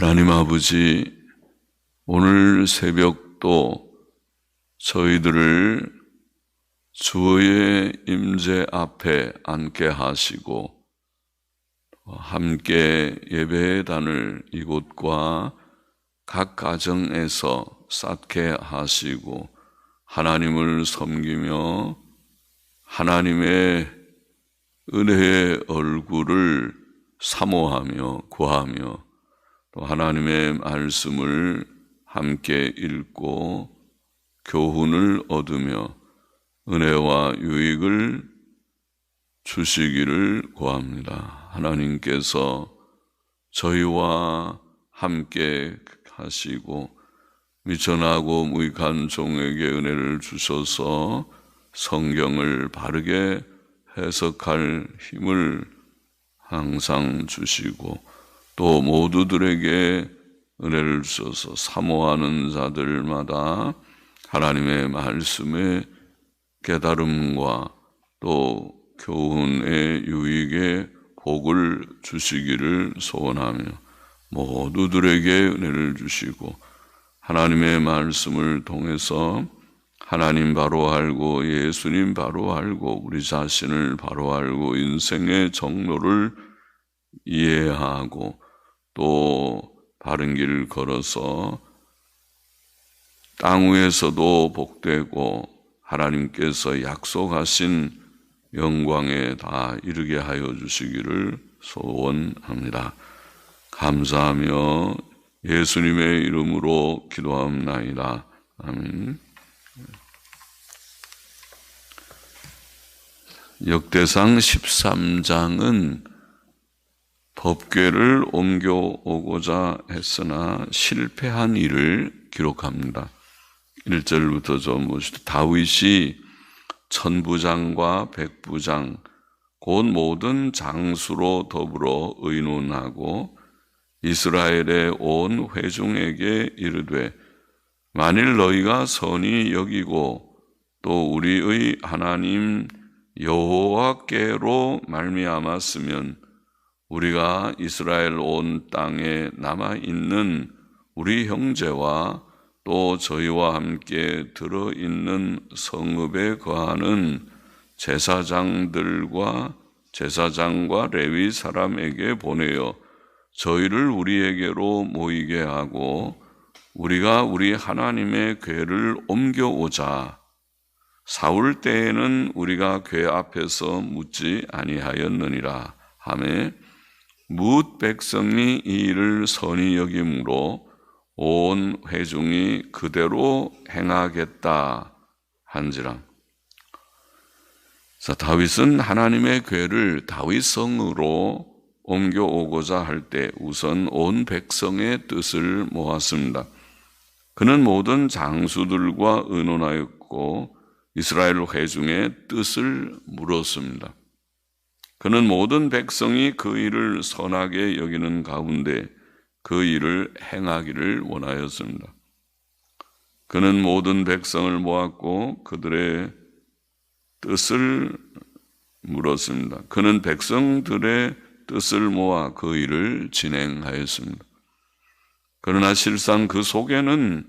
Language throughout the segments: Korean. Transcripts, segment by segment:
하나님 아버지, 오늘 새벽도 저희들을 주의 임재 앞에 앉게 하시고 함께 예배의 단을 이곳과 각 가정에서 쌓게 하시고 하나님을 섬기며 하나님의 은혜의 얼굴을 사모하며 구하며 또 하나님의 말씀을 함께 읽고 교훈을 얻으며 은혜와 유익을 주시기를 구합니다. 하나님께서 저희와 함께 하시고 미천하고 무익한 종에게 은혜를 주셔서 성경을 바르게 해석할 힘을 항상 주시고 또 모두들에게 은혜를 주셔서 사모하는 자들마다 하나님의 말씀의 깨달음과 또 교훈의 유익의 복을 주시기를 소원하며 모두들에게 은혜를 주시고 하나님의 말씀을 통해서 하나님 바로 알고 예수님 바로 알고 우리 자신을 바로 알고 인생의 정로를 이해하고 또 바른 길을 걸어서 땅 위에서도 복되고 하나님께서 약속하신 영광에 다 이르게 하여 주시기를 소원합니다. 감사하며 예수님의 이름으로 기도합나이다. 아멘. 역대상 13장은 법궤를 옮겨오고자 했으나 실패한 일을 기록합니다. 1절부터 좀 보시죠. 다윗이 천부장과 백부장 곧 모든 장수로 더불어 의논하고 이스라엘의 온 회중에게 이르되 만일 너희가 선히 여기고 또 우리의 하나님 여호와께로 말미암았으면 우리가 이스라엘 온 땅에 남아있는 우리 형제와 또 저희와 함께 들어있는 성읍에 거하는 제사장과 레위 사람에게 보내어 저희를 우리에게로 모이게 하고 우리가 우리 하나님의 궤를 옮겨오자. 사울 때에는 우리가 궤 앞에서 묻지 아니하였느니라 하며 뭇 백성이 이 일을 선히 여김으로 온 회중이 그대로 행하겠다 한지라. 다윗은 하나님의 궤를 다윗성으로 옮겨오고자 할 때 우선 온 백성의 뜻을 모았습니다. 그는 모든 장수들과 의논하였고 이스라엘 회중의 뜻을 물었습니다. 그는 모든 백성이 그 일을 선하게 여기는 가운데 그 일을 행하기를 원하였습니다. 그는 모든 백성을 모았고 그들의 뜻을 물었습니다. 그는 백성들의 뜻을 모아 그 일을 진행하였습니다. 그러나 실상 그 속에는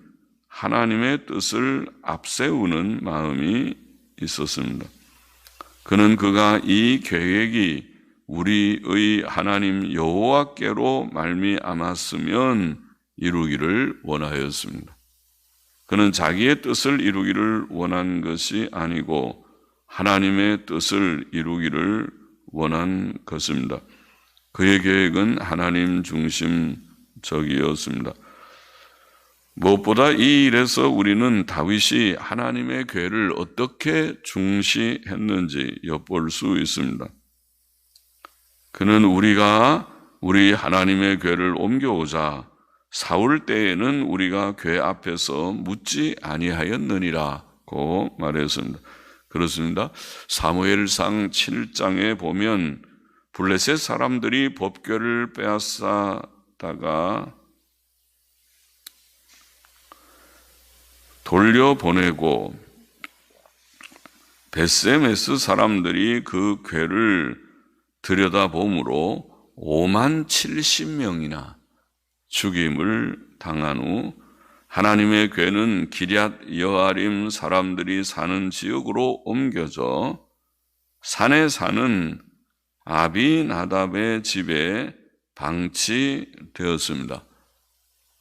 하나님의 뜻을 앞세우는 마음이 있었습니다. 그는 그가 이 계획이 우리의 하나님 여호와께로 말미암았으면 이루기를 원하였습니다. 그는 자기의 뜻을 이루기를 원한 것이 아니고 하나님의 뜻을 이루기를 원한 것입니다. 그의 계획은 하나님 중심적이었습니다. 무엇보다 이 일에서 우리는 다윗이 하나님의 궤를 어떻게 중시했는지 엿볼 수 있습니다. 그는 우리가 우리 하나님의 궤를 옮겨오자 사울 때에는 우리가 궤 앞에서 묻지 아니하였느니라고 말했습니다. 그렇습니다. 사무엘상 7장에 보면 블레셋 사람들이 법궤를 빼앗다가 돌려보내고 베스메스 사람들이 그 궤를 들여다보므로 5만 70명이나 죽임을 당한 후 하나님의 궤는 기럇 여아림 사람들이 사는 지역으로 옮겨져 산에 사는 아비나답의 집에 방치되었습니다.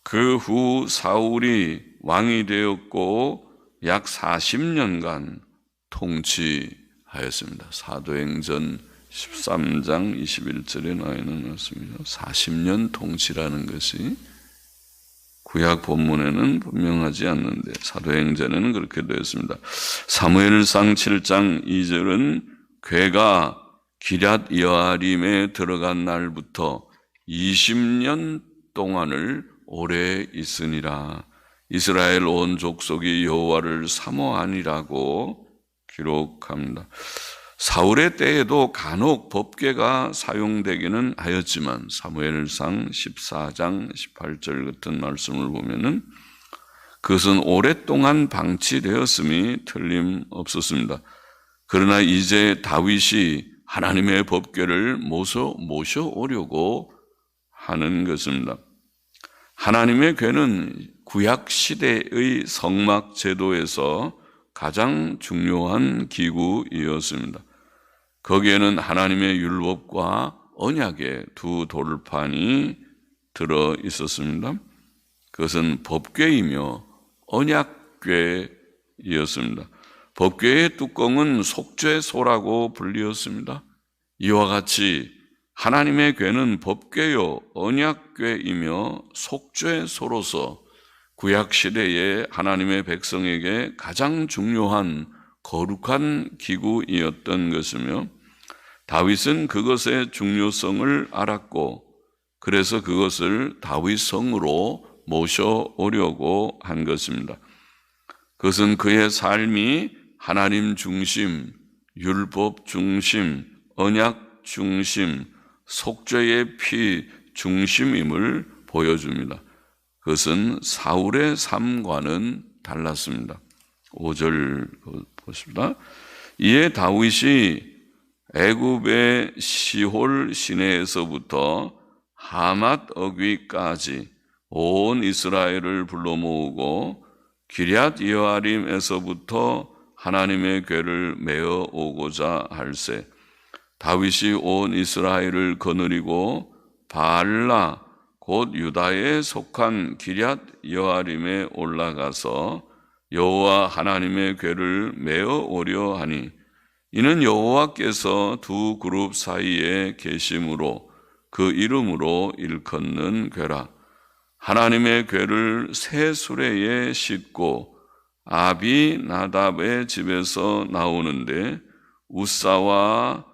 그 후 사울이 왕이 되었고 약 40년간 통치하였습니다. 사도행전 13장 21절에 나와 있는 말씀이죠. 40년 통치라는 것이 구약 본문에는 분명하지 않는데 사도행전에는 그렇게 되어 있습니다. 사무엘상 7장 2절은 궤가 기럇 여아림에 들어간 날부터 20년 동안을 오래 있으니라. 이스라엘 온 족속이 여호와를 사모하니라고 기록합니다. 사울의 때에도 간혹 법궤가 사용되기는 하였지만 사무엘상 14장 18절 같은 말씀을 보면은 그것은 오랫동안 방치되었음이 틀림없었습니다. 그러나 이제 다윗이 하나님의 법궤를 모셔오려고 하는 것입니다. 하나님의 궤는 구약 시대의 성막 제도에서 가장 중요한 기구이었습니다. 거기에는 하나님의 율법과 언약의 두 돌판이 들어 있었습니다. 그것은 법궤이며 언약궤이었습니다. 법궤의 뚜껑은 속죄소라고 불리었습니다. 이와 같이 하나님의 궤는 법궤요 언약궤이며 속죄소로서 구약 시대에 하나님의 백성에게 가장 중요한 거룩한 기구이었던 것이며 다윗은 그것의 중요성을 알았고 그래서 그것을 다윗성으로 모셔오려고 한 것입니다. 그것은 그의 삶이 하나님 중심, 율법 중심, 언약 중심, 속죄의 피 중심임을 보여줍니다. 그것은 사울의 삶과는 달랐습니다. 5절 보십니다. 이에 다윗이 애굽의 시홀 시내에서부터 하맛 어귀까지 온 이스라엘을 불러 모으고 기럇 여아림에서부터 하나님의 궤를 메어 오고자 할세 다윗이 온 이스라엘을 거느리고 바알라 곧 유다에 속한 기럇 여아림에 올라가서 여호와 하나님의 궤를 메어 오려 하니 이는 여호와께서 두 그룹 사이에 계심으로 그 이름으로 일컫는 궤라. 하나님의 궤를 새 수레에 싣고 아비나답의 집에서 나오는데 우사와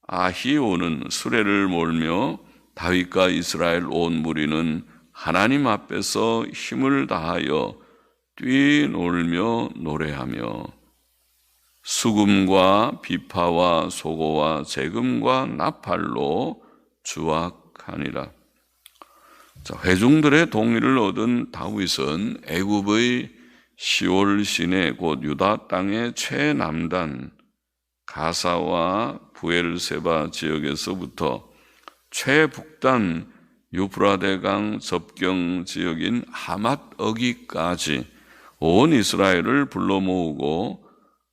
아히오는 수레를 몰며 다윗과 이스라엘 온 무리는 하나님 앞에서 힘을 다하여 뛰놀며 노래하며 수금과 비파와 소고와 재금과 나팔로 주악하니라. 자, 회중들의 동의를 얻은 다윗은 애굽의 시올 시내 곧 유다 땅의 최남단 가사와 부엘세바 지역에서부터 최북단 유프라데강 접경 지역인 하맛 어귀까지 온 이스라엘을 불러 모으고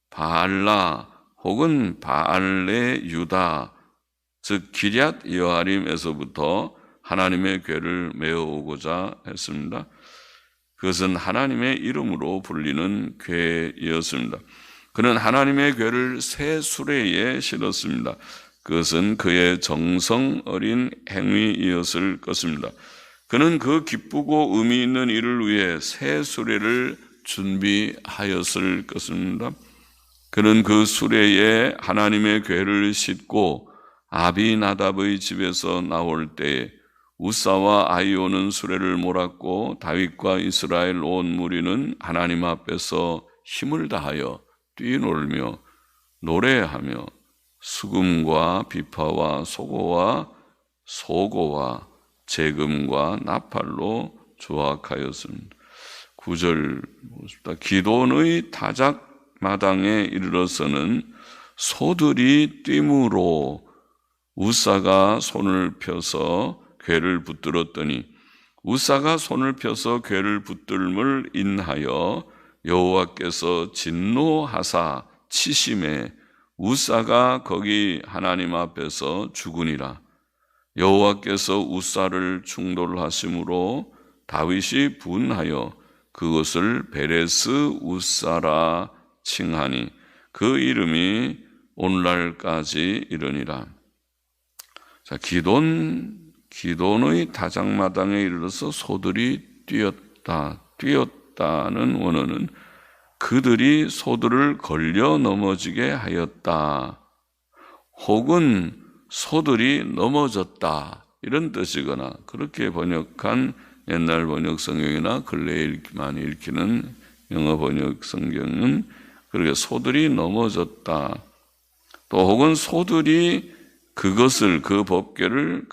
바알라 혹은 바알레 유다 즉 기럇 여아림에서부터 하나님의 궤를 메어 오고자 했습니다. 그것은 하나님의 이름으로 불리는 궤이었습니다. 그는 하나님의 궤를 새 수레에 실었습니다. 그것은 그의 정성 어린 행위이었을 것입니다. 그는 그 기쁘고 의미 있는 일을 위해 새 수레를 준비하였을 것입니다. 그는 그 수레에 하나님의 궤를 싣고 아비나답의 집에서 나올 때에 우사와 아히오는 수레를 몰았고 다윗과 이스라엘 온 무리는 하나님 앞에서 힘을 다하여 뛰놀며 노래하며 수금과 비파와 소고와 재금과 나팔로 조악하였습니다. 9절 보십니다. 기돈의 타작 마당에 이르러서는 소들이 뛰므로 우사가 손을 펴서 궤를 붙들었더니 우사가 손을 펴서 궤를 붙들물 인하여 여호와께서 진노하사 치심에 우사가 거기 하나님 앞에서 죽으니라. 여호와께서 우사를 충돌하심으로 다윗이 분하여 그것을 베레스 우사라 칭하니 그 이름이 오늘날까지 이르니라. 자, 기돈의 다장마당에 이르러서 소들이 뛰었다는 원어는 그들이 소들을 걸려 넘어지게 하였다, 혹은 소들이 넘어졌다, 이런 뜻이거나, 그렇게 번역한 옛날 번역 성경이나 근래에 많이 읽히는 영어 번역 성경은 그렇게 소들이 넘어졌다, 또 혹은 소들이 그 법궤를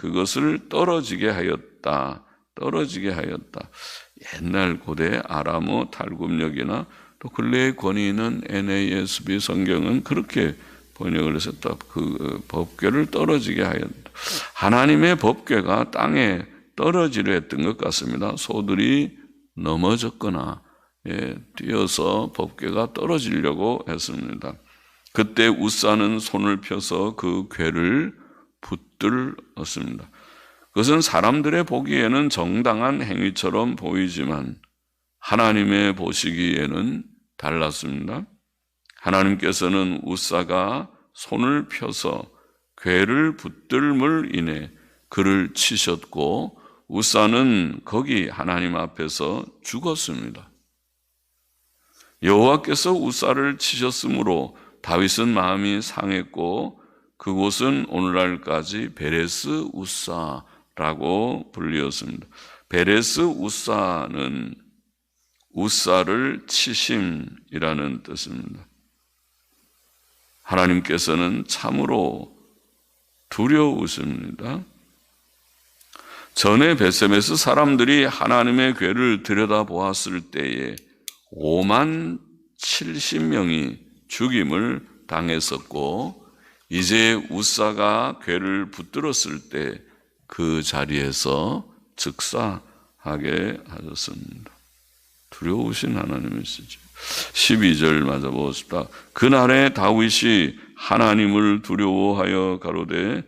떨어지게 하였다. 옛날 고대 아람어 탈굼역이나 또 근래의 권위 있는 NASB 성경은 그렇게 번역을 했었다. 그 법궤를 떨어지게 하였다. 하나님의 법궤가 땅에 떨어지려 했던 것 같습니다. 소들이 넘어졌거나 뛰어서 법궤가 떨어지려고 했습니다. 그때 우사는 손을 펴서 그 궤를 붙들었습니다. 그것은 사람들의 보기에는 정당한 행위처럼 보이지만 하나님의 보시기에는 달랐습니다. 하나님께서는 우사가 손을 펴서 궤를 붙들물 인해 그를 치셨고 우사는 거기 하나님 앞에서 죽었습니다. 여호와께서 우사를 치셨으므로 다윗은 마음이 상했고 그곳은 오늘날까지 베레스 우사라고 불리었습니다. 베레스 우사는 우사를 치심이라는 뜻입니다. 하나님께서는 참으로 두려우십니다. 전에 베셈에서 사람들이 하나님의 궤를 들여다보았을 때에 5만 70명이 죽임을 당했었고 이제 우사가 궤를 붙들었을 때 그 자리에서 즉사하게 하셨습니다. 두려우신 하나님이시죠. 12절 맞아보겠습니다. 그날에 다윗이 하나님을 두려워하여 가로되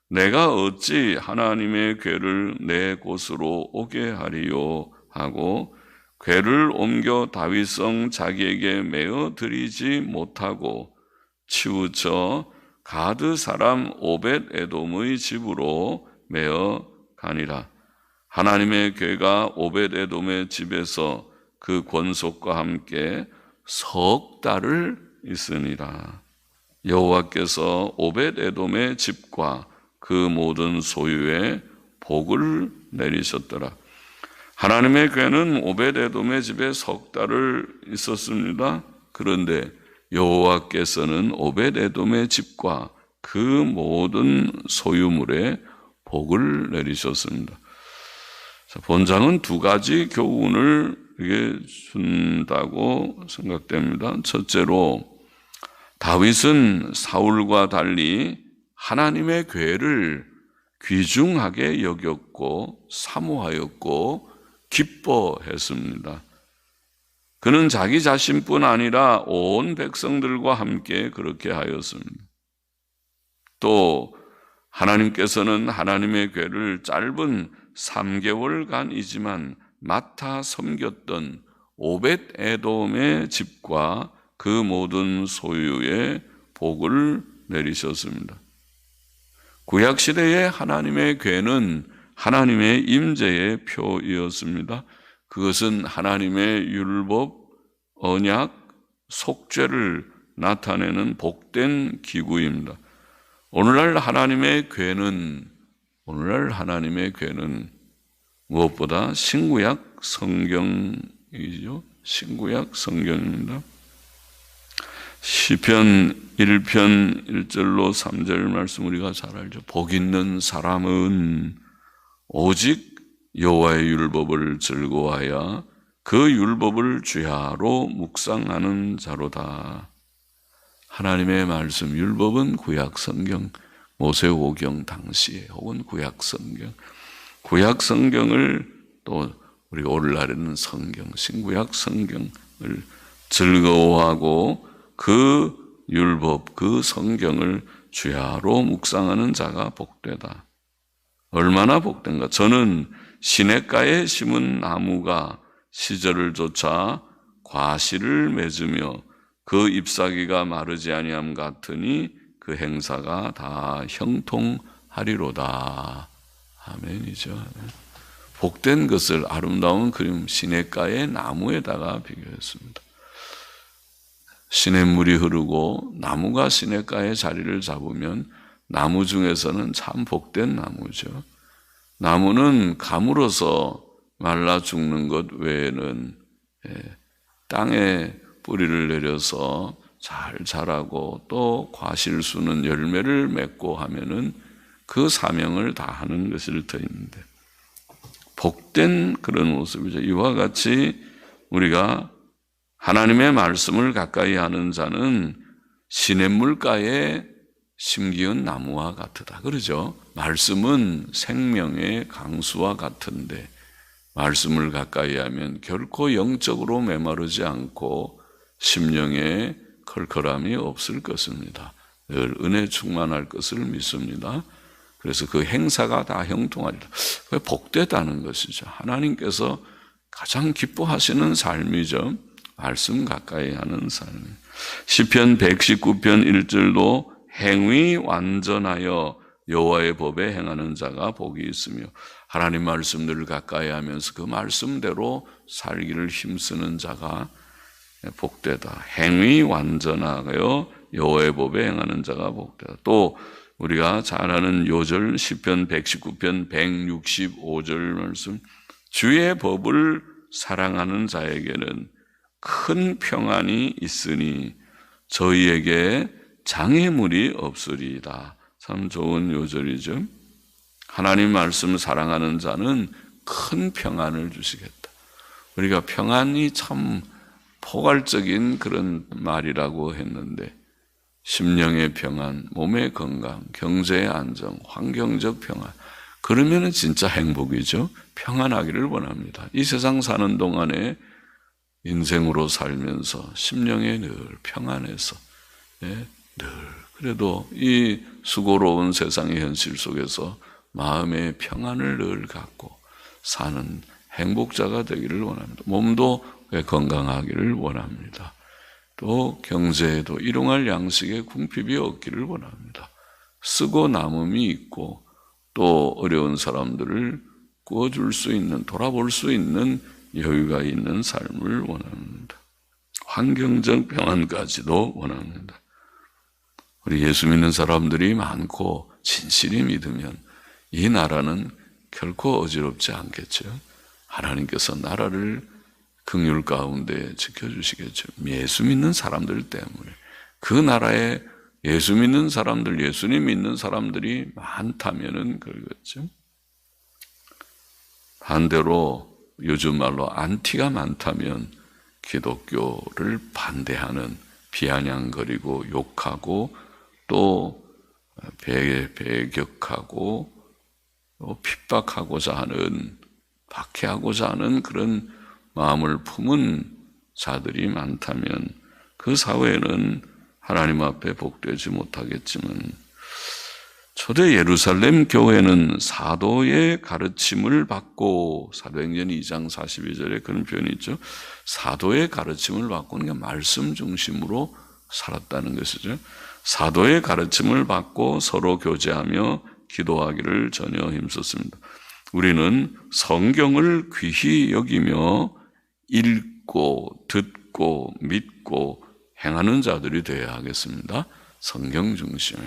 내가 어찌 하나님의 궤를 내 곳으로 오게 하리요 하고 궤를 옮겨 다윗성 자기에게 메어 드리지 못하고 치우쳐 가드 사람 오벳 에돔의 집으로 메어 가니라. 하나님의 궤가 오벳 에돔의 집에서 그 권속과 함께 석 달을 있으니라. 여호와께서 오벳 에돔의 집과 그 모든 소유에 복을 내리셨더라. 하나님의 궤는 오벳 에돔의 집에 석 달을 있었습니다. 그런데 여호와께서는 오벳 에돔의 집과 그 모든 소유물에 복을 내리셨습니다. 본장은 두 가지 교훈을 준다고 생각됩니다. 첫째로 다윗은 사울과 달리 하나님의 궤를 귀중하게 여겼고 사모하였고 기뻐했습니다. 그는 자기 자신뿐 아니라 온 백성들과 함께 그렇게 하였습니다. 또 하나님께서는 하나님의 궤를 짧은 3개월간이지만 맡아 섬겼던 오벳 에돔의 집과 그 모든 소유에 복을 내리셨습니다. 구약시대의 하나님의 궤는 하나님의 임재의 표이었습니다. 그것은 하나님의 율법, 언약, 속죄를 나타내는 복된 기구입니다. 오늘날 하나님의 궤는 무엇보다 신구약 성경이죠. 신구약 성경입니다. 시편 1편 1절로 3절 말씀 우리가 잘 알죠. 복 있는 사람은 오직 여호와의 율법을 즐거워하여 그 율법을 주야로 묵상하는 자로다. 하나님의 말씀, 율법은 구약 성경, 모세오경 당시에 혹은 구약 성경, 구약 성경을 또 우리가 오늘날에는 성경, 신구약 성경을 즐거워하고 그 율법, 그 성경을 주야로 묵상하는 자가 복되다. 얼마나 복된가. 저는 시냇가에 심은 나무가 시절을 쫓아 과실을 맺으며 그 잎사귀가 마르지 아니함 같으니 그 행사가 다 형통하리로다. 아멘이죠. 복된 것을 아름다운 그림 시냇가의 나무에다가 비교했습니다. 시냇물이 흐르고 나무가 시냇가에 자리를 잡으면 나무 중에서는 참 복된 나무죠. 나무는 가물어서 말라 죽는 것 외에는 땅에 뿌리를 내려서 잘 자라고 또 과실수는 열매를 맺고 하면은 그 사명을 다하는 것일 터인데 복된 그런 모습이죠. 이와 같이 우리가 하나님의 말씀을 가까이 하는 자는 시냇물가에 심기은 나무와 같으다. 그러죠. 말씀은 생명의 강수와 같은데 말씀을 가까이 하면 결코 영적으로 메마르지 않고 심령에 컬컬함이 없을 것입니다. 늘 은혜 충만할 것을 믿습니다. 그래서 그 행사가 다 형통하리라. 왜 복되다는 것이죠. 하나님께서 가장 기뻐하시는 삶이죠. 말씀 가까이 하는 삶. 시편 119편 1절도 행위 완전하여 여호와의 법에 행하는 자가 복이 있으며 하나님 말씀들을 가까이 하면서 그 말씀대로 살기를 힘쓰는 자가 복되다. 행위 완전하여 여호와의 법에 행하는 자가 복되다. 또 우리가 잘 아는 요절 시편 119편 165절 말씀 주의 법을 사랑하는 자에게는 큰 평안이 있으니 저희에게 장애물이 없으리이다. 참 좋은 요절이죠. 하나님 말씀을 사랑하는 자는 큰 평안을 주시겠다. 우리가 평안이 참 포괄적인 그런 말이라고 했는데 심령의 평안, 몸의 건강, 경제의 안정, 환경적 평안 그러면은 진짜 행복이죠. 평안하기를 원합니다. 이 세상 사는 동안에 인생으로 살면서 심령에 늘 평안해서 늘 그래도 이 수고로운 세상의 현실 속에서 마음의 평안을 늘 갖고 사는 행복자가 되기를 원합니다. 몸도 건강하기를 원합니다. 또 경제에도 일용할 양식의 궁핍이 없기를 원합니다. 쓰고 남음이 있고 또 어려운 사람들을 구워줄 수 있는, 돌아볼 수 있는 여유가 있는 삶을 원합니다. 환경적 평안까지도 원합니다. 우리 예수 믿는 사람들이 많고 진실히 믿으면 이 나라는 결코 어지럽지 않겠죠. 하나님께서 나라를 긍휼 가운데 지켜주시겠죠. 예수 믿는 사람들 때문에. 그 나라에 예수 믿는 사람들, 예수님 믿는 사람들이 많다면은 그러겠죠. 반대로 요즘 말로 안티가 많다면 기독교를 반대하는, 비아냥거리고 욕하고 또 배격하고 또 핍박하고자 하는, 박해하고자 하는 그런 마음을 품은 자들이 많다면 그 사회는 하나님 앞에 복되지 못하겠지만 초대 예루살렘 교회는 사도의 가르침을 받고, 사도행전 2장 42절에 그런 표현이 있죠. 사도의 가르침을 받고, 그러니까 말씀 중심으로 살았다는 것이죠. 사도의 가르침을 받고 서로 교제하며 기도하기를 전혀 힘썼습니다. 우리는 성경을 귀히 여기며 읽고 듣고 믿고 행하는 자들이 되어야 하겠습니다. 성경 중심의,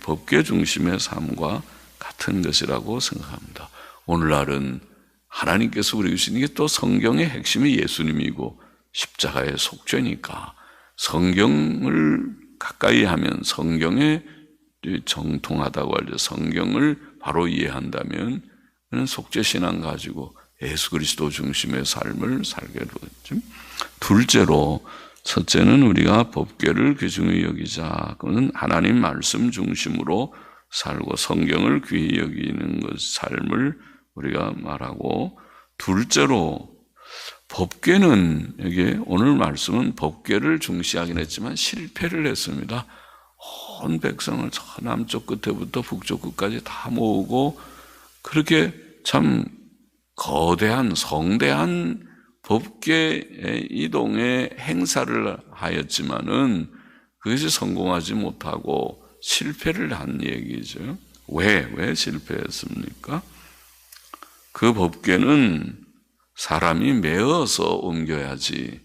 법계 중심의 삶과 같은 것이라고 생각합니다. 오늘날은 하나님께서 우리에게 주신 게 또 성경의 핵심이 예수님이고 십자가의 속죄니까 성경을 가까이 하면, 성경에 정통하다고 알죠. 성경을 바로 이해한다면 그는 속죄신앙 가지고 예수 그리스도 중심의 삶을 살게 되죠. 둘째로, 첫째는 우리가 법궤를 귀중히 여기자. 그는 하나님 말씀 중심으로 살고 성경을 귀히 여기는 것, 삶을 우리가 말하고, 둘째로 법궤는, 여기 오늘 말씀은 법궤를 중시하긴 했지만 실패를 했습니다. 온 백성을 저 남쪽 끝에부터 북쪽 끝까지 다 모으고 그렇게 참 거대한 성대한 법궤 이동의 행사를 하였지만은 그것이 성공하지 못하고 실패를 한 얘기죠. 왜 실패했습니까? 그 법궤는 사람이 메어서 옮겨야지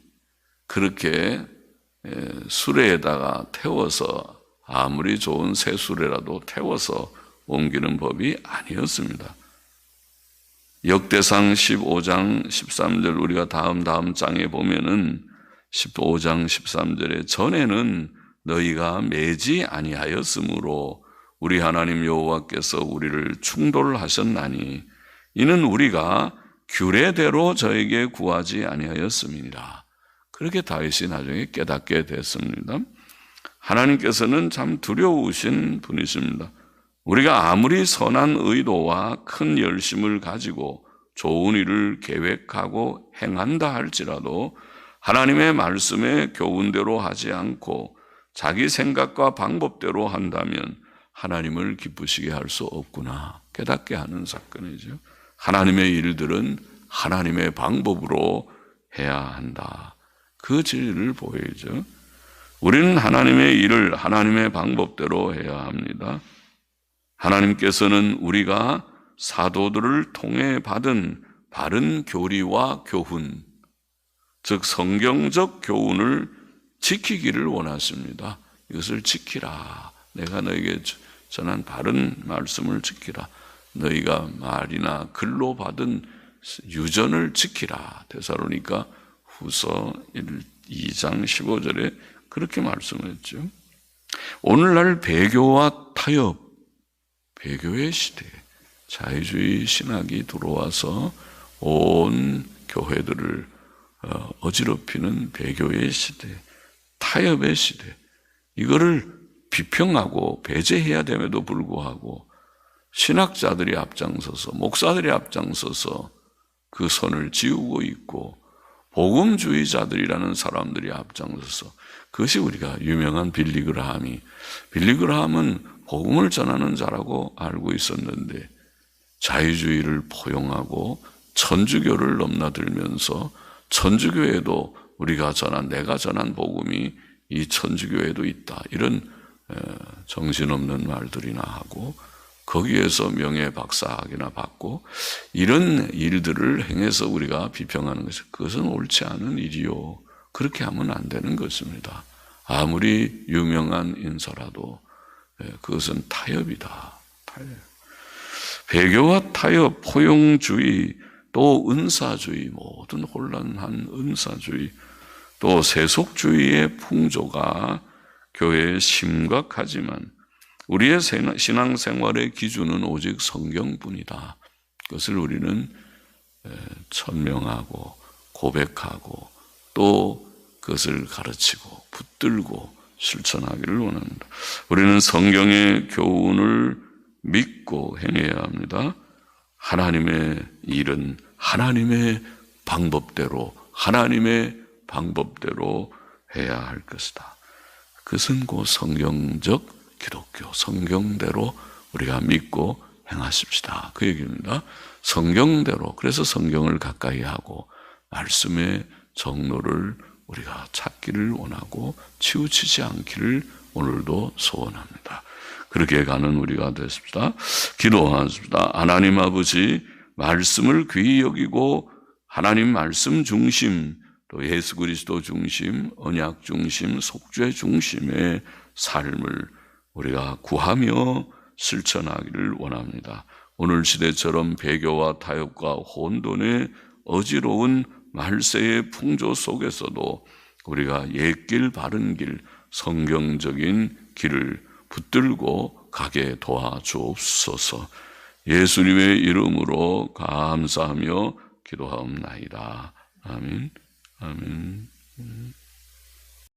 그렇게 수레에다가 태워서, 아무리 좋은 새 수레라도 태워서 옮기는 법이 아니었습니다. 역대상 15장 13절, 우리가 다음 장에 보면은 15장 13절에 전에는 너희가 매지 아니하였으므로 우리 하나님 여호와께서 우리를 충돌하셨나니 이는 우리가 규례대로 저에게 구하지 아니하였음이니라. 그렇게 다윗이 나중에 깨닫게 됐습니다. 하나님께서는 참 두려우신 분이십니다. 우리가 아무리 선한 의도와 큰 열심을 가지고 좋은 일을 계획하고 행한다 할지라도 하나님의 말씀에 교훈대로 하지 않고 자기 생각과 방법대로 한다면 하나님을 기쁘시게 할 수 없구나 깨닫게 하는 사건이죠. 하나님의 일들은 하나님의 방법으로 해야 한다. 그 진리를 보여줘. 우리는 하나님의 일을 하나님의 방법대로 해야 합니다. 하나님께서는 우리가 사도들을 통해 받은 바른 교리와 교훈, 즉 성경적 교훈을 지키기를 원하십니다. 이것을 지키라. 내가 너에게 전한 바른 말씀을 지키라. 너희가 말이나 글로 받은 유전을 지키라. 데살로니가 후서 2장 15절에 그렇게 말씀했죠. 오늘날 배교와 타협, 배교의 시대, 자유주의 신학이 들어와서 온 교회들을 어지럽히는 배교의 시대, 타협의 시대, 이거를 비평하고 배제해야 됨에도 불구하고 신학자들이 앞장서서, 목사들이 앞장서서 그 선을 지우고 있고 복음주의자들이라는 사람들이 앞장서서, 그것이 우리가 유명한 빌리그라함은 복음을 전하는 자라고 알고 있었는데 자유주의를 포용하고 천주교를 넘나들면서 천주교에도 내가 전한 복음이 이 천주교에도 있다, 이런 정신없는 말들이나 하고 거기에서 명예박사학이나 받고 이런 일들을 행해서 우리가 비평하는 것이, 그것은 옳지 않은 일이요. 그렇게 하면 안 되는 것입니다. 아무리 유명한 인사라도 그것은 타협이다. 타협. 배교와 타협, 포용주의, 또 은사주의, 모든 혼란한 은사주의, 또 세속주의의 풍조가 교회에 심각하지만 우리의 신앙생활의 기준은 오직 성경뿐이다. 그것을 우리는 천명하고 고백하고 또 그것을 가르치고 붙들고 실천하기를 원합니다. 우리는 성경의 교훈을 믿고 행해야 합니다. 하나님의 일은 하나님의 방법대로 해야 할 것이다. 그것은 곧 성경적 기독교, 성경대로 우리가 믿고 행하십시다. 그 얘기입니다. 성경대로, 그래서 성경을 가까이 하고 말씀의 정로를 우리가 찾기를 원하고 치우치지 않기를 오늘도 소원합니다. 그렇게 가는 우리가 됐습니다. 기도하십시다. 하나님 아버지, 말씀을 귀히 여기고 하나님 말씀 중심, 또 예수 그리스도 중심, 언약 중심, 속죄 중심의 삶을 우리가 구하며 실천하기를 원합니다. 오늘 시대처럼 배교와 타협과 혼돈의 어지러운 말세의 풍조 속에서도 우리가 옛길 바른 길, 성경적인 길을 붙들고 가게 도와주옵소서. 예수님의 이름으로 감사하며 기도하옵나이다. 아멘. 아멘.